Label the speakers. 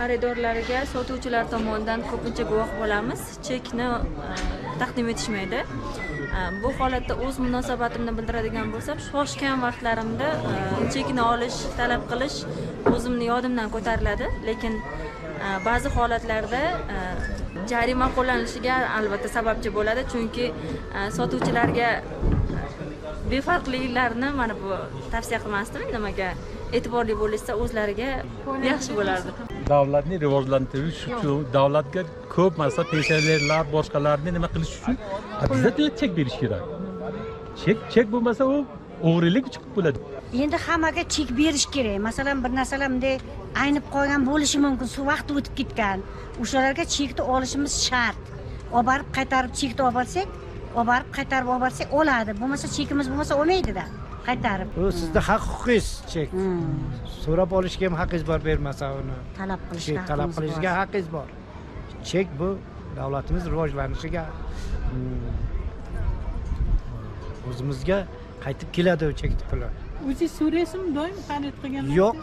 Speaker 1: xaridorlarga sotuvchilar tomonidan ko'pincha guvoh bo'lamiz, chekni taqdim etishmaydi. Bu holatda o'z munosabatimni bildiradigan bo'lsam, shoshgan vaqtlarimda chekni olish, talab qilish o'zimni yodimdan ko'tariladi, lekin ba'zi holatlarda jarima qo'llanishiga albatta sababchi bo'ladi, chunki sotuvchilarga befarqliklarni mana bu tavsiya qilmasdim. Nimaga e'tiborli bo'lsa o'zlariga yaxshi bo'lardi.
Speaker 2: Davlatni rivojlantirish uchun, davlatga ko'p masalan pensionerlar, boshqalarni nima qilish uchun обязательно chek berish kerak. Chek bo'lmasa u o'g'rilik chiqib bo'ladi.
Speaker 3: Endi hammaga chek berish kerak. Masalan, bir narsalar bunday aynib qolgan bo'lishi mumkin, suv vaqti o'tib ketgan. O'shalarga chekni olishimiz shart. Olib borib qaytarib chekni olib borsak, olib borib qaytarib olib borsak oladi. Bo'lmasa chekimiz bo'lmasa olmaydi-da. Qaytarib.
Speaker 4: Bu sizda haq-huquqingiz chek. So'rab olishga ham haqqingiz bor, bermasa uni talab qilishga haqqingiz bor. Chek bu davlatimiz rivojlanishiga o'zimizga qaytib keladi o chekni puli.
Speaker 5: O'zingiz so'raysizmi doim xarid qilgandan?
Speaker 4: Yo'q.